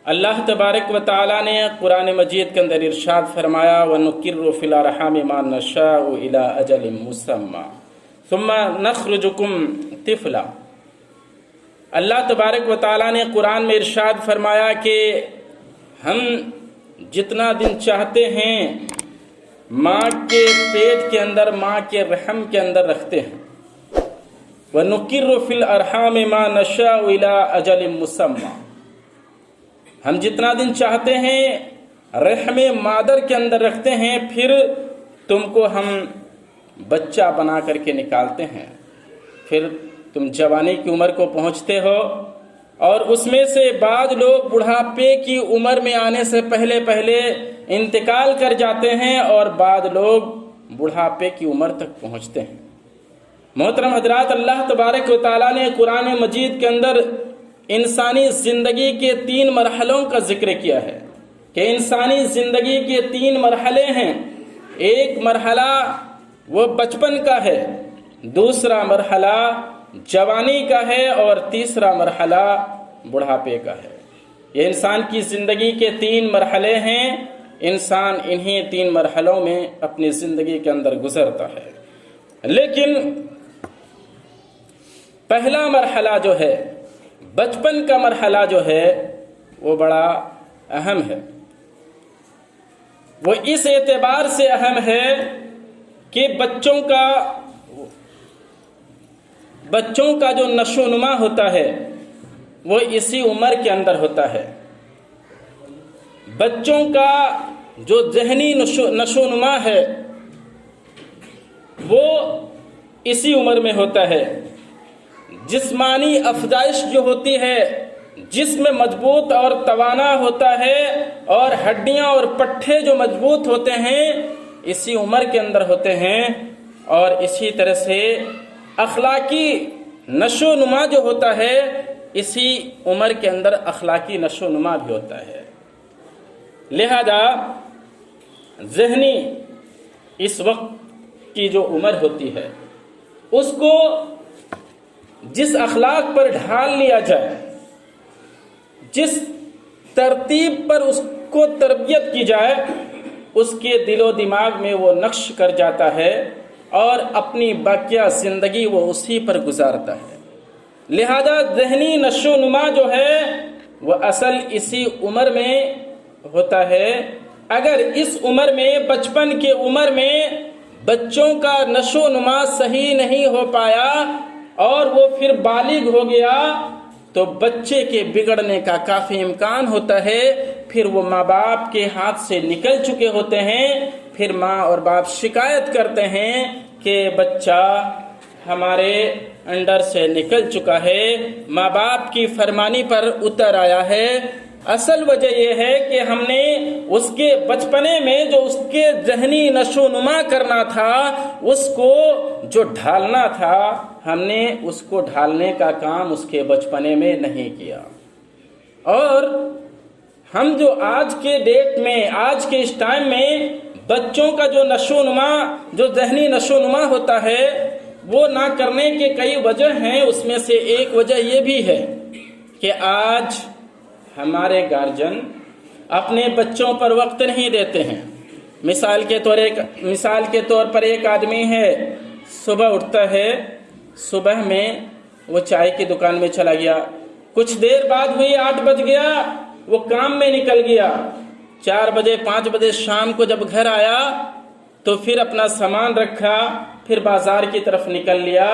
اللہ تبارک و تعالیٰ نے قرآن مجید کے اندر ارشاد فرمایا وَنُقِرُّ فِي الْأَرْحَامِ مَا نَشَاءُ إِلَىٰ أَجَلٍ مُّسَمًّى ثُمَّ نَخْرِجُكُمْ طِفْلًا۔ اللہ تبارک و تعالیٰ نے قرآن میں ارشاد فرمایا کہ ہم جتنا دن چاہتے ہیں ماں کے پیٹ کے اندر، ماں کے رحم کے اندر رکھتے ہیں۔ وَنُقِرُّ فِي الْأَرْحَامِ مَا نَشَاءُ إِلَىٰ أَجَلٍ مُّسَمًّى، ہم جتنا دن چاہتے ہیں رحم مادر کے اندر رکھتے ہیں، پھر تم کو ہم بچہ بنا کر کے نکالتے ہیں، پھر تم جوانی کی عمر کو پہنچتے ہو، اور اس میں سے بعض لوگ بڑھاپے کی عمر میں آنے سے پہلے پہلے انتقال کر جاتے ہیں، اور بعض لوگ بڑھاپے کی عمر تک پہنچتے ہیں۔ محترم حضرات، اللہ تبارک و تعالیٰ نے قرآن مجید کے اندر انسانی زندگی کے 3 مرحلوں کا ذکر کیا ہے کہ انسانی زندگی کے 3 مرحلے ہیں۔ ایک مرحلہ وہ بچپن کا ہے، دوسرا مرحلہ جوانی کا ہے، اور تیسرا مرحلہ بڑھاپے کا ہے۔ یہ انسان کی زندگی کے 3 مرحلے ہیں۔ انسان انہی 3 مرحلوں میں اپنی زندگی کے اندر گزرتا ہے، لیکن پہلا مرحلہ جو ہے، بچپن کا مرحلہ جو ہے، وہ بڑا اہم ہے۔ وہ اس اعتبار سے اہم ہے کہ بچوں کا جو نشو و نما ہوتا ہے وہ اسی عمر کے اندر ہوتا ہے۔ بچوں کا جو ذہنی نشو و نما ہے وہ اسی عمر میں ہوتا ہے۔ جسمانی افزائش جو ہوتی ہے، جسم مضبوط اور توانا ہوتا ہے، اور ہڈیاں اور پٹھے جو مضبوط ہوتے ہیں اسی عمر کے اندر ہوتے ہیں، اور اسی طرح سے اخلاقی نشو و نما جو ہوتا ہے اسی عمر کے اندر اخلاقی نشو و نما بھی ہوتا ہے۔ لہذا ذہنی اس وقت کی جو عمر ہوتی ہے اس کو جس اخلاق پر ڈھال لیا جائے، جس ترتیب پر اس کو تربیت کی جائے، اس کے دل و دماغ میں وہ نقش کر جاتا ہے، اور اپنی باقیہ زندگی وہ اسی پر گزارتا ہے۔ لہذا ذہنی نشو و نما جو ہے وہ اصل اسی عمر میں ہوتا ہے۔ اگر اس عمر میں، بچپن کے عمر میں بچوں کا نشو و نما صحیح نہیں ہو پایا اور وہ پھر بالغ ہو گیا تو بچے کے بگڑنے کا کافی امکان ہوتا ہے۔ پھر وہ ماں باپ کے ہاتھ سے نکل چکے ہوتے ہیں، پھر ماں اور باپ شکایت کرتے ہیں کہ بچہ ہمارے انڈر سے نکل چکا ہے، ماں باپ کی فرمانی پر اتر آیا ہے۔ اصل وجہ یہ ہے کہ ہم نے اس کے بچپنے میں جو اس کے ذہنی نشو و نما کرنا تھا، اس کو جو ڈھالنا تھا، ہم نے اس کو ڈھالنے کا کام اس کے بچپنے میں نہیں کیا۔ اور ہم جو آج کے ڈیٹ میں، آج کے اس ٹائم میں بچوں کا جو نشو و نما، جو ذہنی نشو و نما ہوتا ہے وہ نہ کرنے کے کئی وجہ ہیں۔ اس میں سے ایک وجہ یہ بھی ہے کہ آج ہمارے گارجن اپنے بچوں پر وقت نہیں دیتے ہیں۔ مثال کے طور پر ایک آدمی ہے، صبح اٹھتا ہے، صبح میں وہ چائے کی دکان میں چلا گیا، کچھ دیر بعد ہوئی 8 بج گیا، وہ کام میں نکل گیا، 4 بجے 5 بجے شام کو جب گھر آیا تو پھر اپنا سامان رکھا، پھر بازار کی طرف نکل لیا،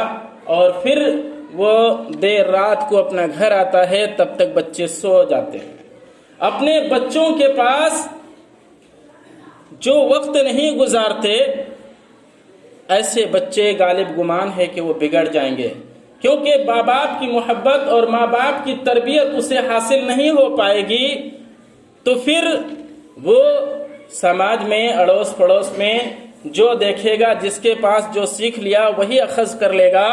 اور پھر وہ دیر رات کو اپنا گھر آتا ہے، تب تک بچے سو جاتے ہیں۔ اپنے بچوں کے پاس جو وقت نہیں گزارتے، ایسے بچے غالب گمان ہے کہ وہ بگڑ جائیں گے، کیونکہ ماں باپ کی محبت اور ماں باپ کی تربیت اسے حاصل نہیں ہو پائے گی، تو پھر وہ سماج میں، اڑوس پڑوس میں جو دیکھے گا، جس کے پاس جو سیکھ لیا وہی اخذ کر لے گا،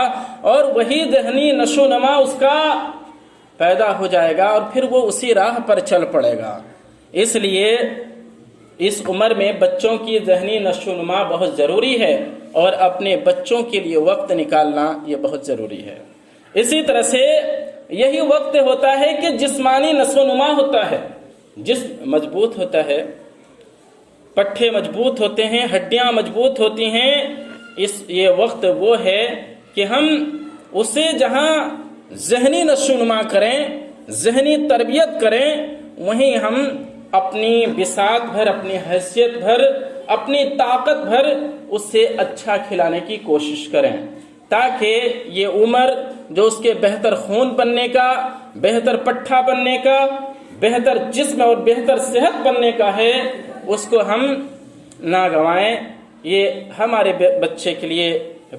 اور وہی ذہنی نشو و نما اس کا پیدا ہو جائے گا، اور پھر وہ اسی راہ پر چل پڑے گا۔ اس لیے اس عمر میں بچوں کی ذہنی نشو و نما بہت ضروری ہے، اور اپنے بچوں کے لیے وقت نکالنا یہ بہت ضروری ہے۔ اسی طرح سے یہی وقت ہوتا ہے کہ جسمانی نشو و نما ہوتا ہے۔ جسم مضبوط ہوتا ہے، پٹھے مضبوط ہوتے ہیں، ہڈیاں مضبوط ہوتی ہیں، یہ وقت وہ ہے کہ ہم اسے جہاں ذہنی نشو و نما کریں، ذہنی تربیت کریں، وہیں ہم اپنی بساط بھر، اپنی حیثیت بھر، اپنی طاقت بھر اسے اچھا کھلانے کی کوشش کریں، تاکہ یہ عمر جو اس کے بہتر خون بننے کا، بہتر پٹھا بننے کا، بہتر جسم اور بہتر صحت بننے کا ہے، اس کو ہم نہ گنوائیں۔ یہ ہمارے بچے کے لیے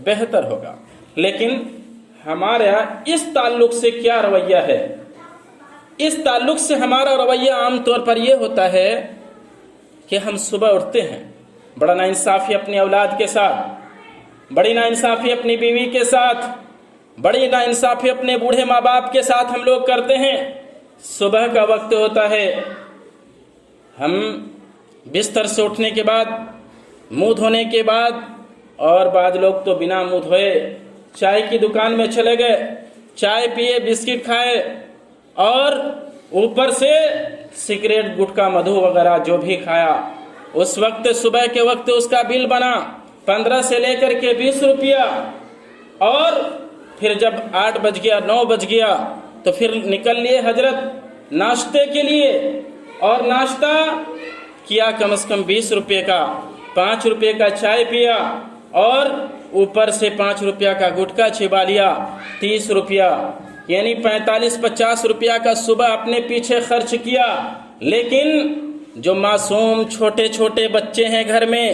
بہتر ہوگا۔ لیکن ہمارا اس تعلق سے کیا رویہ ہے؟ اس تعلق سے ہمارا رویہ عام طور پر یہ ہوتا ہے کہ ہم صبح اٹھتے ہیں، بڑا ناانصافی اپنی اولاد کے ساتھ، بڑی ناانصافی اپنی بیوی کے ساتھ، بڑی ناانصافی اپنے بوڑھے ماں باپ کے ساتھ ہم لوگ کرتے ہیں۔ صبح کا وقت ہوتا ہے، ہم بستر سے اٹھنے کے بعد، منہ دھونے کے بعد، اور بعض لوگ تو بنا منہ دھوئے چائے کی دکان میں چلے گئے، چائے پیے، بسکٹ کھائے، اور اوپر سے سگریٹ، گٹکا، مدھو وغیرہ جو بھی کھایا۔ اس وقت صبح کے وقت اس کا بل بنا 15 سے لے کر کے 20 روپیہ، اور پھر جب 8 بج گیا، 9 بج گیا تو پھر نکل لیے حضرت ناشتے کے لیے، اور ناشتہ کیا کم از کم 20 روپے کا، 5 روپے کا چائے پیا، اور اوپر سے 5 روپیہ کا گٹکا چبا لیا، 30 روپیہ، یعنی 45-50 روپیہ کا صبح اپنے پیچھے خرچ کیا۔ لیکن جو معصوم چھوٹے چھوٹے بچے ہیں گھر میں،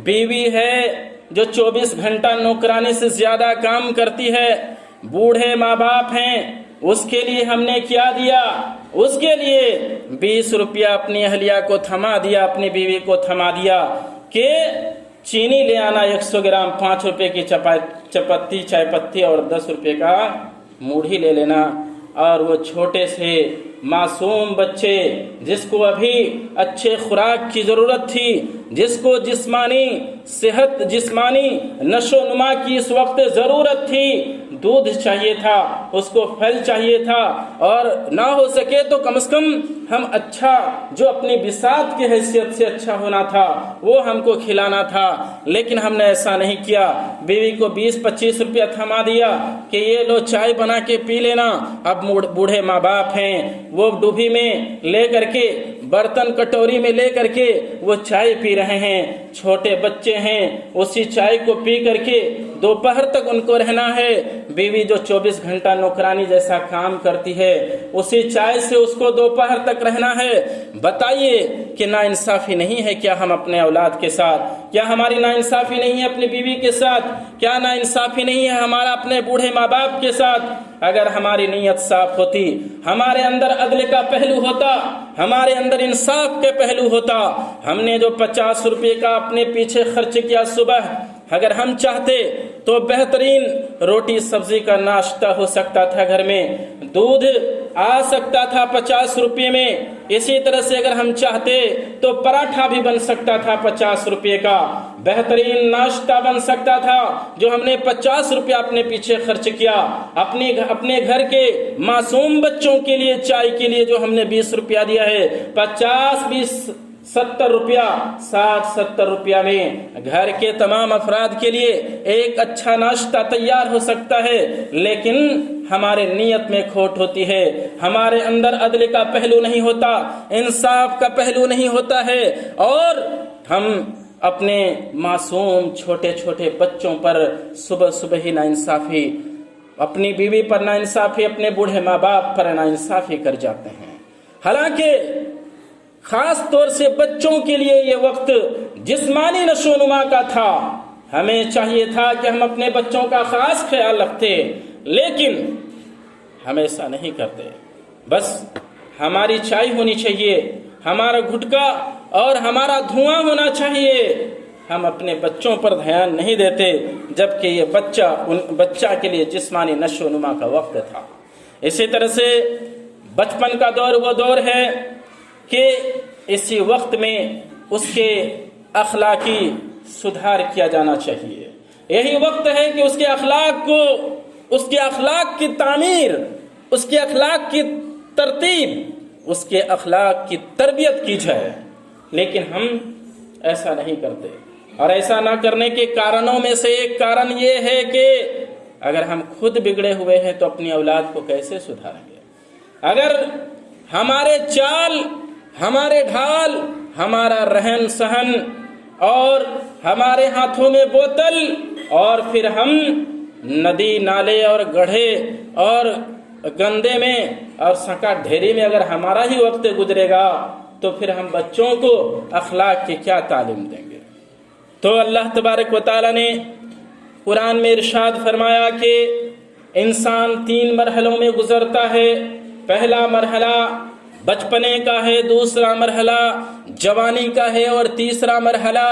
بیوی ہے جو 24 گھنٹہ نوکرانی سے زیادہ کام کرتی ہے، بوڑھے ماں باپ ہیں، اس کے لیے ہم نے کیا دیا؟ اس کے لیے 20 روپیہ اپنی اہلیہ کو تھما دیا، اپنی بیوی کو تھما دیا کہ چینی لے آنا 100 گرام، 5 روپے کی چپتی چائے پتی، اور 10 روپے کا موڑھی لے لینا۔ اور وہ چھوٹے سے معصوم بچے جس کو ابھی اچھے خوراک کی ضرورت تھی، جس کو جسمانی صحت، جسمانی نشو و نما کی اس وقت ضرورت تھی، دودھ چاہیے تھا، اس کو پھل چاہیے تھا، اور نہ ہو سکے تو کم از کم ہم اچھا جو اپنی بساط کی حیثیت سے اچھا ہونا تھا وہ ہم کو کھلانا تھا۔ لیکن ہم نے ایسا نہیں کیا، بیوی کو 20-25 روپیہ تھما دیا کہ یہ لو چائے بنا کے پی لینا۔ اب بوڑھے ماں باپ ہیں، وہ ڈوبی میں لے کر کے، برتن کٹوری میں لے کر کے وہ چائے پی رہے ہیں، چھوٹے بچے ہیں، اسی چائے کو پی کر کے دوپہر تک ان کو رہنا ہے۔ بیوی جو 24 گھنٹہ نوکرانی جیسا کام کرتی ہے، اسی چائے سے اس کو دوپہر تک رہنا ہے۔ بتائیے کہ ناانصافی نہیں ہے کیا ہم اپنے اولاد کے ساتھ؟ کیا ہماری ناانصافی نہیں ہے اپنی بیوی کے ساتھ؟ کیا ناانصافی نہیں ہے ہمارا اپنے بوڑھے ماں باپ کے ساتھ؟ اگر ہماری نیت صاف ہوتی، ہمارے اندر عدل کا پہلو ہوتا، ہمارے اندر انصاف کے پہلو ہوتا، ہم نے جو 50 روپے کا اپنے پیچھے خرچ کیا صبح، اگر ہم چاہتے تو بہترین روٹی سبزی کا ناشتہ ہو سکتا تھا، گھر میں دودھ آ سکتا تھا 50 روپے میں، اسی طرح سے اگر ہم چاہتے تو پراٹھا بھی بن سکتا تھا 50 روپے کا، بہترین ناشتہ بن سکتا تھا جو ہم نے 50 روپیہ اپنے پیچھے خرچ کیا۔ اپنے گھر کے معصوم بچوں کے لیے چائے کے لیے جو ہم نے 20 روپیہ دیا ہے، 50-20-70 روپیہ، 60-70 روپیہ میں گھر کے تمام افراد کے لیے ایک اچھا ناشتہ تیار ہو سکتا ہے۔ لیکن ہمارے نیت میں کھوٹ ہوتی ہے، ہمارے اندر عدل کا پہلو نہیں ہوتا، انصاف کا پہلو نہیں ہوتا ہے، اور ہم اپنے معصوم چھوٹے چھوٹے بچوں پر صبح صبح ہی ناانصافی، اپنی بیوی پر ناانصافی، اپنے بوڑھے ماں باپ پر ناانصافی کر جاتے ہیں۔ حالانکہ خاص طور سے بچوں کے لیے یہ وقت جسمانی نشو و نما کا تھا، ہمیں چاہیے تھا کہ ہم اپنے بچوں کا خاص خیال رکھتے، لیکن ہم ایسا نہیں کرتے۔ بس ہماری چائے ہونی چاہیے، ہمارا گٹکا اور ہمارا دھواں ہونا چاہیے، ہم اپنے بچوں پر دھیان نہیں دیتے، جبکہ یہ بچہ کے لیے جسمانی نشو و نما کا وقت تھا۔ اسی طرح سے بچپن کا دور وہ دور ہے کہ اسی وقت میں اس کے اخلاقی سدھار کیا جانا چاہیے، یہی وقت ہے کہ اس کے اخلاق کو، اس کے اخلاق کی تعمیر، اس کے اخلاق کی ترتیب اس کے اخلاق کی تربیت کی جائے، لیکن ہم ایسا نہیں کرتے۔ اور ایسا نہ کرنے کے کارنوں میں سے ایک کارن یہ ہے کہ اگر ہم خود بگڑے ہوئے ہیں تو اپنی اولاد کو کیسے سدھاریں گے؟ اگر ہمارے چال، ہمارے ڈھال، ہمارا رہن سہن اور ہمارے ہاتھوں میں بوتل، اور پھر ہم ندی نالے اور گڑھے اور گندے میں اور سکا ڈھیری میں اگر ہمارا ہی وقت گزرے گا تو پھر ہم بچوں کو اخلاق کی کیا تعلیم دیں گے؟ تو اللہ تبارک و تعالیٰ نے قرآن میں ارشاد فرمایا کہ انسان 3 مرحلوں میں گزرتا ہے۔ پہلا مرحلہ بچپنے کا ہے، دوسرا مرحلہ جوانی کا ہے، اور تیسرا مرحلہ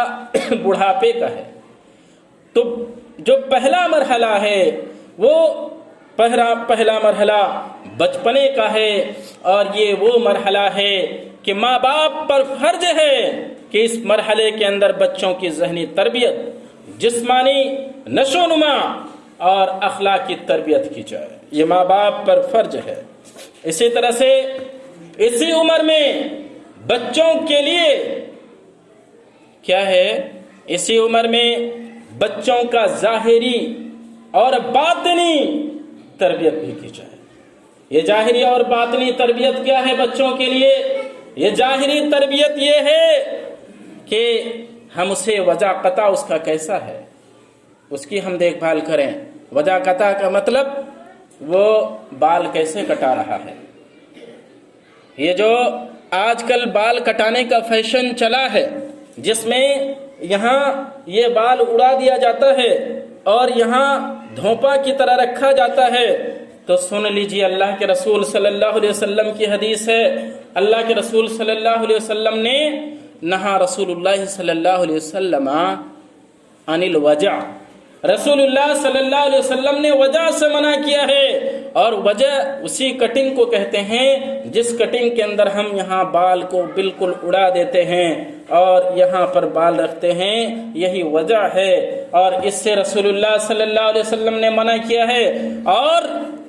بڑھاپے کا ہے۔ تو جو پہلا مرحلہ ہے وہ پہلا مرحلہ بچپنے کا ہے، اور یہ وہ مرحلہ ہے کہ ماں باپ پر فرض ہے کہ اس مرحلے کے اندر بچوں کی ذہنی تربیت، جسمانی نشو و نما اور اخلاقی تربیت کی جائے، یہ ماں باپ پر فرض ہے۔ اسی طرح سے اسی عمر میں بچوں کے لیے کیا ہے، اسی عمر میں بچوں کا ظاہری اور باطنی تربیت بھی کی جائے۔ یہ ظاہری اور باطنی تربیت کیا ہے بچوں کے لیے؟ یہ ظاہری تربیت یہ ہے کہ ہم اسے وجہ قطع اس کا کیسا ہے اس کی ہم دیکھ بھال کریں۔ وجہ قطع کا مطلب وہ بال کیسے کٹا رہا ہے۔ یہ جو آج کل بال کٹانے کا فیشن چلا ہے، جس میں یہاں یہ بال اڑا دیا جاتا ہے اور یہاں دھوپا کی طرح رکھا جاتا ہے، تو سن لیجیے اللہ کے رسول صلی اللہ علیہ وسلم کی حدیث ہے۔ اللہ کے رسول صلی اللہ علیہ وسلم نے نہا رسول اللہ صلی اللہ علیہ وسلم عن الوجع، رسول اللہ صلی اللہ علیہ وسلم نے وجع سے منع کیا ہے، اور وجع اسی کٹنگ کو کہتے ہیں جس کٹنگ کے اندر ہم یہاں بال کو بالکل اڑا دیتے ہیں اور یہاں پر بال رکھتے ہیں، یہی وجع ہے، اور اس سے رسول اللہ صلی اللہ علیہ وسلم نے منع کیا ہے۔ اور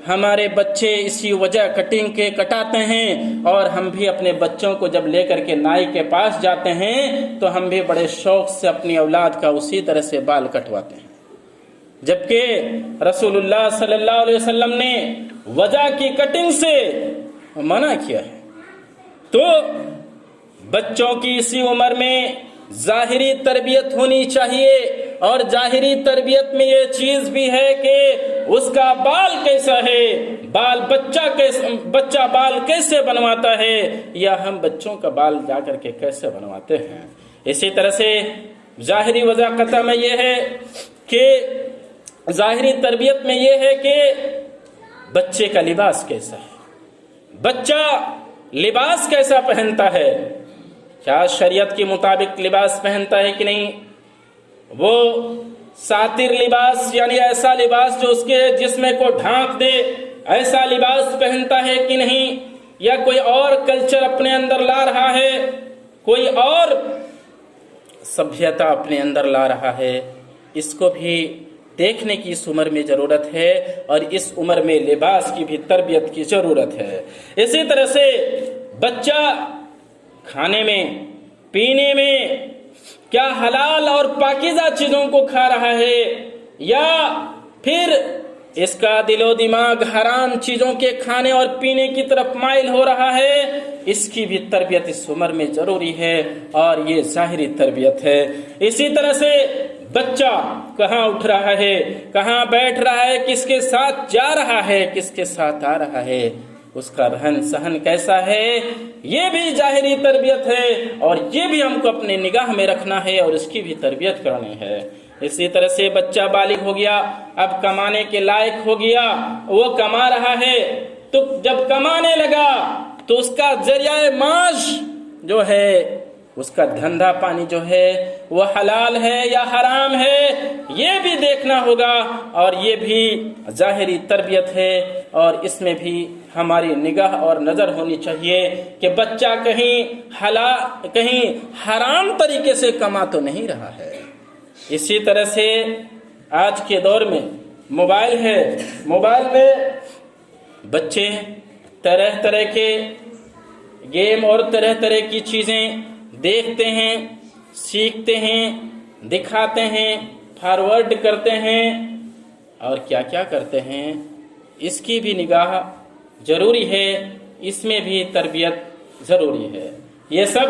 ہمارے بچے اسی وجہ کٹنگ کے کٹاتے ہیں، اور ہم بھی اپنے بچوں کو جب لے کر کے نائی کے پاس جاتے ہیں تو ہم بھی بڑے شوق سے اپنی اولاد کا اسی طرح سے بال کٹواتے ہیں، جبکہ رسول اللہ صلی اللہ علیہ وسلم نے وجہ کی کٹنگ سے منع کیا ہے۔ تو بچوں کی اسی عمر میں ظاہری تربیت ہونی چاہیے، اور ظاہری تربیت میں یہ چیز بھی ہے کہ اس کا بال کیسا ہے، بچہ بال کیسے بنواتا ہے، یا ہم بچوں کا بال جا کر کے کیسے بنواتے ہیں۔ اسی طرح سے ظاہری وجہ قطع میں یہ ہے کہ ظاہری تربیت میں یہ ہے کہ بچے کا لباس کیسا ہے، بچہ لباس کیسا پہنتا ہے، کیا شریعت کے مطابق لباس پہنتا ہے کہ نہیں، وہ ساتر لباس یعنی ایسا لباس جو اس کے جسم کو ڈھانک دے، ایسا لباس پہنتا ہے کہ نہیں، یا کوئی اور کلچر اپنے اندر لا رہا ہے، کوئی اور سبھیتا اپنے اندر لا رہا ہے، اس کو بھی دیکھنے کی اس عمر میں ضرورت ہے، اور اس عمر میں لباس کی بھی تربیت کی ضرورت ہے۔ اسی طرح سے بچہ کھانے میں، پینے میں کیا حلال اور پاکیزہ چیزوں کو کھا رہا ہے، یا پھر اس کا دل و دماغ حرام چیزوں کے کھانے اور پینے کی طرف مائل ہو رہا ہے، اس کی بھی تربیت اس عمر میں ضروری ہے، اور یہ ظاہری تربیت ہے۔ اسی طرح سے بچہ کہاں اٹھ رہا ہے، کہاں بیٹھ رہا ہے، کس کے ساتھ جا رہا ہے، کس کے ساتھ آ رہا ہے، اس کا رہن سہن کیسا ہے، یہ بھی ظاہری تربیت ہے، اور یہ بھی ہم کو اپنے نگاہ میں رکھنا ہے اور اس کی بھی تربیت کرنی ہے۔ اسی طرح سے بچہ بالغ ہو گیا، اب کمانے کے لائق ہو گیا، وہ کما رہا ہے، تو جب کمانے لگا تو اس کا ذریعہ معاش جو ہے، اس کا دھندا پانی جو ہے وہ حلال ہے یا حرام ہے، یہ بھی دیکھنا ہوگا، اور یہ بھی ظاہری تربیت ہے، اور اس میں بھی ہماری نگاہ اور نظر ہونی چاہیے کہ بچہ کہیں حرام طریقے سے کما تو نہیں رہا ہے۔ اسی طرح سے آج کے دور میں موبائل ہے، موبائل میں بچے طرح طرح کے گیم اور طرح طرح کی چیزیں دیکھتے ہیں، سیکھتے ہیں، دکھاتے ہیں، فارورڈ کرتے ہیں اور کیا کیا کرتے ہیں، اس کی بھی نگاہ ضروری ہے، اس میں بھی تربیت ضروری ہے۔ یہ سب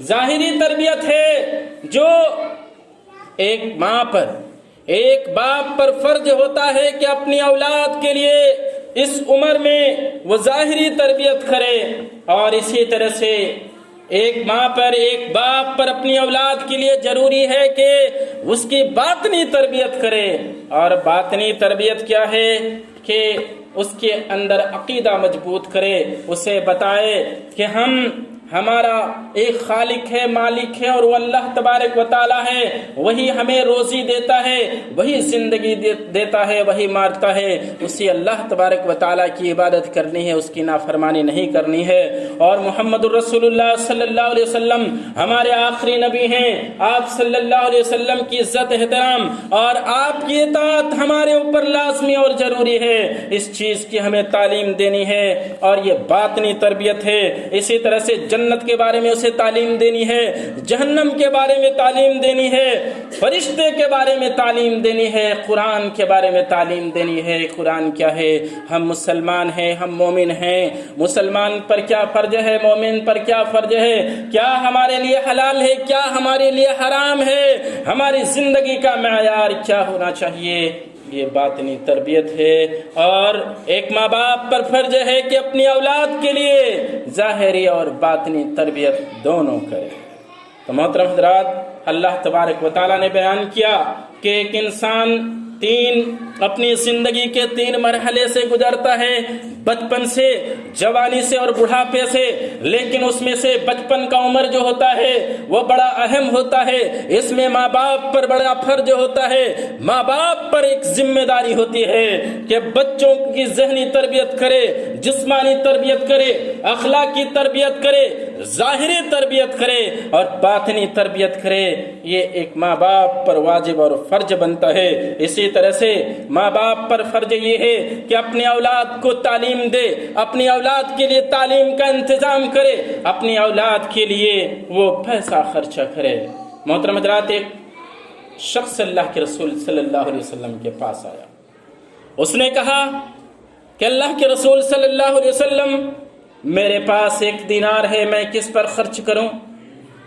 ظاہری تربیت ہے جو ایک ماں پر، ایک باپ پر فرض ہوتا ہے کہ اپنی اولاد کے لیے اس عمر میں وہ ظاہری تربیت کرے، اور اسی طرح سے ایک ماں پر، ایک باپ پر اپنی اولاد کے لیے ضروری ہے کہ اس کی باطنی تربیت کرے۔ اور باطنی تربیت کیا ہے کہ اس کے اندر عقیدہ مضبوط کرے، اسے بتائے کہ ہمارا ایک خالق ہے، مالک ہے، اور وہ اللہ تبارک و تعالی ہے، وہی ہمیں روزی دیتا ہے، وہی زندگی دیتا ہے، وہی مارتا ہے، اسی اللہ تبارک و تعالی کی عبادت کرنی ہے، اس کی نافرمانی نہیں کرنی ہے۔ اور محمد الرسول اللہ صلی اللہ علیہ وسلم ہمارے آخری نبی ہیں، آپ صلی اللہ علیہ وسلم کی عزت احترام اور آپ کی اطاعت ہمارے اوپر لازمی اور ضروری ہے، اس چیز کی ہمیں تعلیم دینی ہے، اور یہ باطنی تربیت ہے۔ اسی طرح سے جنت کے بارے میں اسے تعلیم دینی ہے، جہنم کے بارے میں تعلیم دینی ہے، فرشتے کے بارے میں تعلیم دینی ہے، قرآن کے بارے میں تعلیم دینی ہے۔ قرآن کیا ہے؟ ہم مسلمان ہیں، ہم مومن ہیں، مسلمان پر کیا فرض ہے، مومن پر کیا فرض ہے، کیا ہمارے لیے حلال ہے، کیا ہمارے لیے حرام ہے، ہماری زندگی کا معیار کیا ہونا چاہیے، یہ باطنی تربیت ہے۔ اور ایک ماں باپ پر فرض ہے کہ اپنی اولاد کے لیے ظاہری اور باطنی تربیت دونوں کرے۔ تو محترم حضرات، اللہ تبارک و تعالیٰ نے بیان کیا کہ ایک انسان اپنی زندگی کے 3 مرحلے سے گزرتا ہے، بچپن سے، جوانی سے اور بڑھاپے سے، لیکن اس میں سے بچپن کا عمر جو ہوتا ہے وہ بڑا اہم ہوتا ہے، اس میں ماں باپ پر بڑا فرض ہوتا ہے، ماں باپ پر ایک ذمہ داری ہوتی ہے کہ بچوں کی ذہنی تربیت کرے، جسمانی تربیت کرے، اخلاقی تربیت کرے، ظاہری تربیت کرے اور باطنی تربیت کرے۔ یہ ایک ماں باپ پر واجب اور فرض بنتا ہے۔ اسی طرح سے ماں باپ پر فرض یہ ہے کہ اپنی اولاد کو تعلیم دے، اپنی اولاد کے لیے تعلیم کا انتظام کرے، اپنی اولاد کے لیے وہ پیسہ خرچہ کرے۔ محترم حضرات، ایک شخص اللہ کے رسول صلی اللہ علیہ وسلم کے پاس آیا، اس نے کہا کہ اللہ کے رسول صلی اللہ علیہ وسلم، میرے پاس 1 دینار ہے، میں کس پر خرچ کروں؟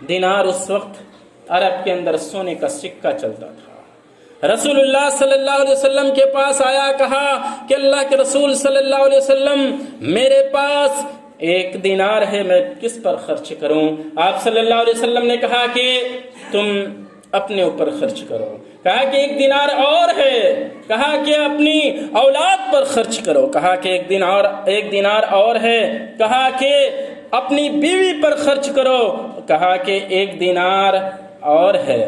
دینار اس وقت عرب کے اندر سونے کا سکہ چلتا تھا۔ رسول اللہ صلی اللہ علیہ وسلم کے پاس آیا، کہا کہ اللہ کے رسول صلی اللہ علیہ وسلم، میرے پاس 1 دینار ہے، میں کس پر خرچ کروں؟ آپ صلی اللہ علیہ وسلم نے کہا کہ تم اپنے اوپر خرچ کرو۔ کہا کہ 1 دینار اور ہے، کہا کہ اپنی اولاد پر خرچ کرو۔ کہا کہ 1 دینار اور ہے، کہا کہ اپنی بیوی پر خرچ کرو۔ کہا کہ 1 دینار اور ہے،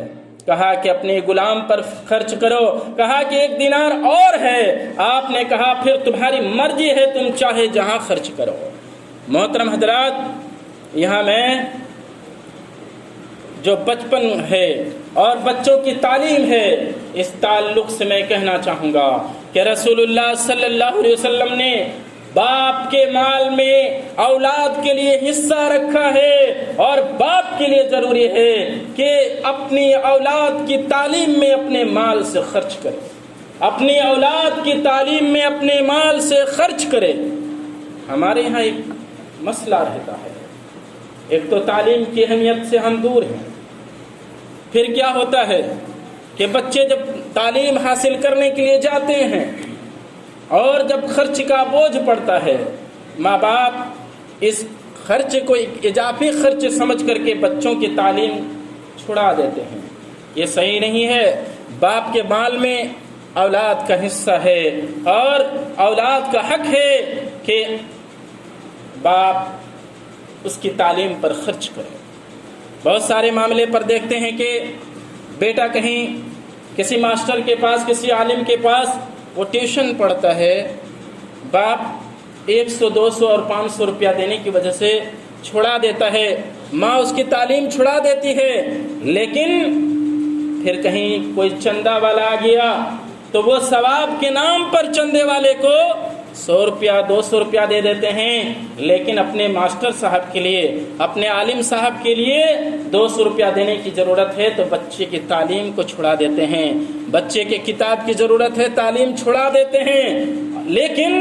کہا کہ اپنے غلام پر خرچ کرو۔ کہا کہ 1 دینار اور ہے۔ آپ نے کہا پھر تمہاری مرضی ہے، تم چاہے جہاں خرچ کرو۔ محترم حضرات، یہاں میں جو بچپن ہے اور بچوں کی تعلیم ہے، اس تعلق سے میں کہنا چاہوں گا کہ رسول اللہ صلی اللہ علیہ وسلم نے باپ کے مال میں اولاد کے لیے حصہ رکھا ہے، اور باپ کے لیے ضروری ہے کہ اپنی اولاد کی تعلیم میں اپنے مال سے خرچ کرے، اپنی اولاد کی تعلیم میں اپنے مال سے خرچ کرے۔ ہمارے یہاں ایک مسئلہ رہتا ہے، ایک تو تعلیم کی اہمیت سے ہم دور ہیں، پھر کیا ہوتا ہے کہ بچے جب تعلیم حاصل کرنے کے لیے جاتے ہیں اور جب خرچ کا بوجھ پڑتا ہے، ماں باپ اس خرچ کو ایک اضافی خرچ سمجھ کر کے بچوں کی تعلیم چھڑا دیتے ہیں۔ یہ صحیح نہیں ہے۔ باپ کے مال میں اولاد کا حصہ ہے، اور اولاد کا حق ہے کہ باپ اس کی تعلیم پر خرچ کرے۔ بہت سارے معاملے پر دیکھتے ہیں کہ بیٹا کہیں کسی ماسٹر کے پاس، کسی عالم کے پاس وہ ٹیوشن پڑھتا ہے، باپ 100 200 اور 500 روپیہ دینے کی وجہ سے چھڑا دیتا ہے، ماں اس کی تعلیم چھڑا دیتی ہے، لیکن پھر کہیں کوئی چندہ والا آ گیا تو وہ ثواب کے نام پر چندے والے کو 100 روپیہ 200 روپیہ دے دیتے ہیں، لیکن اپنے ماسٹر صاحب کے لیے، اپنے عالم صاحب کے لیے 200 روپیہ دینے کی ضرورت ہے تو بچے کی تعلیم کو چھڑا دیتے ہیں، بچے کے کتاب کی ضرورت ہے تعلیم چھڑا دیتے ہیں، لیکن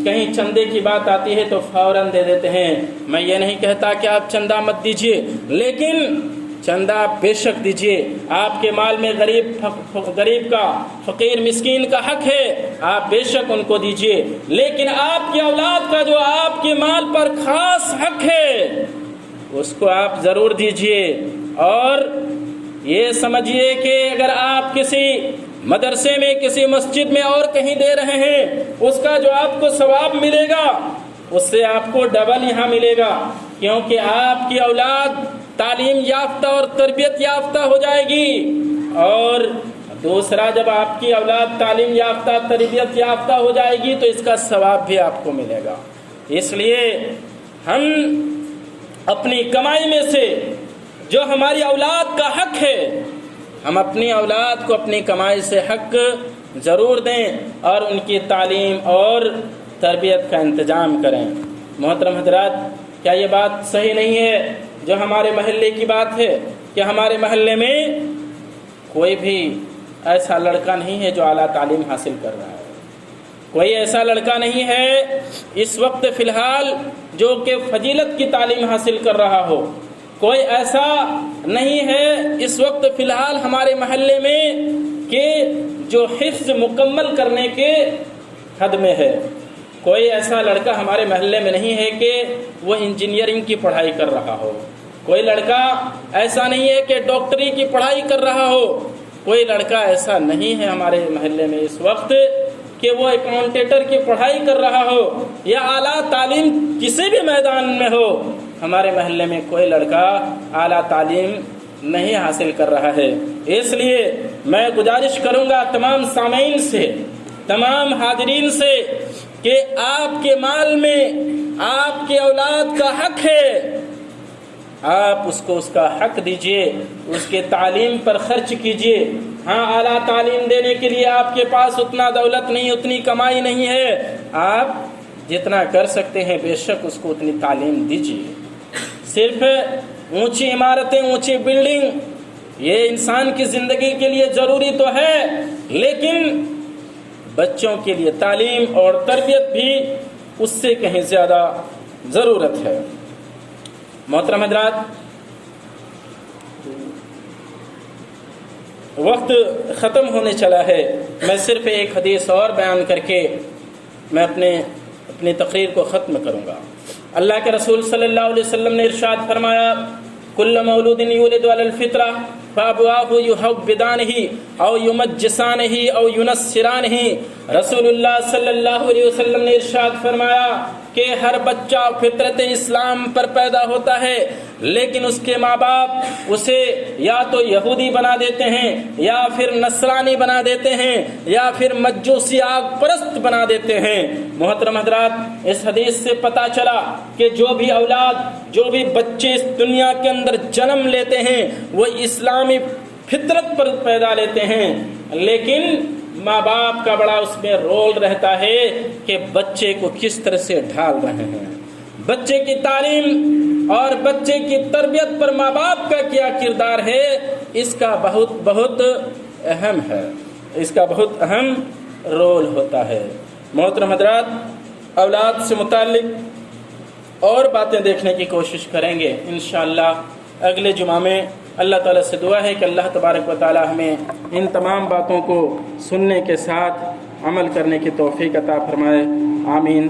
کہیں چندے کی بات آتی ہے تو فوراً دے دیتے ہیں۔ میں یہ نہیں کہتا کہ آپ چندہ مت دیجیے، لیکن چندہ آپ بے شک دیجیے، آپ کے مال میں غریب کا، فقیر مسکین کا حق ہے، آپ بے شک ان کو دیجیے، لیکن آپ کی اولاد کا جو آپ کے مال پر خاص حق ہے اس کو آپ ضرور دیجیے۔ اور یہ سمجھیے کہ اگر آپ کسی مدرسے میں، کسی مسجد میں اور کہیں دے رہے ہیں، اس کا جو آپ کو ثواب ملے گا اس سے آپ کو ڈبل یہاں ملے گا، کیونکہ آپ کی اولاد تعلیم یافتہ اور تربیت یافتہ ہو جائے گی، اور دوسرا جب آپ کی اولاد تعلیم یافتہ تربیت یافتہ ہو جائے گی تو اس کا ثواب بھی آپ کو ملے گا۔ اس لیے ہم اپنی کمائی میں سے جو ہماری اولاد کا حق ہے، ہم اپنی اولاد کو اپنی کمائی سے حق ضرور دیں اور ان کی تعلیم اور تربیت کا انتظام کریں۔ محترم حضرات، کیا یہ بات صحیح نہیں ہے جو ہمارے محلے کی بات ہے کہ ہمارے محلے میں کوئی بھی ایسا لڑکا نہیں ہے جو اعلیٰ تعلیم حاصل کر رہا ہے، کوئی ایسا لڑکا نہیں ہے اس وقت فی الحال جو کہ فضیلت کی تعلیم حاصل کر رہا ہو، کوئی ایسا نہیں ہے اس وقت فی الحال ہمارے محلے میں کہ جو حفظ مکمل کرنے کے حد میں ہے، کوئی ایسا لڑکا ہمارے محلے میں نہیں ہے کہ وہ انجینئرنگ کی پڑھائی کر رہا ہو، کوئی لڑکا ایسا نہیں ہے کہ ڈاکٹری کی پڑھائی کر رہا ہو، کوئی لڑکا ایسا نہیں ہے ہمارے محلے میں اس وقت کہ وہ اکاؤنٹیٹر کی پڑھائی کر رہا ہو یا اعلیٰ تعلیم کسی بھی میدان میں ہو۔ ہمارے محلے میں کوئی لڑکا اعلیٰ تعلیم نہیں حاصل کر رہا ہے۔ اس لیے میں گزارش کروں گا تمام سامعین سے، تمام حاضرین سے کہ آپ کے مال میں آپ کی اولاد کا حق ہے، آپ اس کو اس کا حق دیجئے، اس کے تعلیم پر خرچ کیجئے۔ ہاں، اعلیٰ تعلیم دینے کے لیے آپ کے پاس اتنا دولت نہیں، اتنی کمائی نہیں ہے، آپ جتنا کر سکتے ہیں بے شک اس کو اتنی تعلیم دیجئے۔ صرف اونچی عمارتیں، اونچی بلڈنگ یہ انسان کی زندگی کے لیے ضروری تو ہے، لیکن بچوں کے لیے تعلیم اور تربیت بھی اس سے کہیں زیادہ ضرورت ہے۔ محترم حضرات، وقت ختم ہونے چلا ہے، میں صرف ایک حدیث اور بیان کر کے میں اپنی تقریر کو ختم کروں گا۔ اللہ کے رسول صلی اللہ علیہ وسلم نے ارشاد فرمایا، کل مولود یولد علی الفطرہ فابواہ یحودانہ او یمجسانہ او ینصرانہ۔ رسول اللہ صلی اللہ علیہ وسلم نے ارشاد فرمایا کہ ہر بچہ فطرت اسلام پر پیدا ہوتا ہے، لیکن اس کے ماں باپ اسے یا تو یہودی بنا دیتے ہیں، یا پھر نصرانی بنا دیتے ہیں، یا پھر مجوسی آگ پرست بنا دیتے ہیں۔ محترم حضرات، اس حدیث سے پتہ چلا کہ جو بھی اولاد، جو بھی بچے اس دنیا کے اندر جنم لیتے ہیں وہ اسلامی فطرت پر پیدا لیتے ہیں، لیکن ماں باپ کا بڑا اس میں رول رہتا ہے کہ بچے کو کس طرح سے ڈھال رہے ہیں۔ بچے کی تعلیم اور بچے کی تربیت پر ماں باپ کا کیا کردار ہے، اس کا بہت اہم ہے، اس کا بہت اہم رول ہوتا ہے۔ محترم حضرات، اولاد سے متعلق اور باتیں دیکھنے کی کوشش کریں گے انشاءاللہ اگلے جمعہ میں۔ اللہ تعالیٰ سے دعا ہے کہ اللہ تبارک و تعالیٰ ہمیں ان تمام باتوں کو سننے کے ساتھ عمل کرنے کی توفیق عطا فرمائے، آمین۔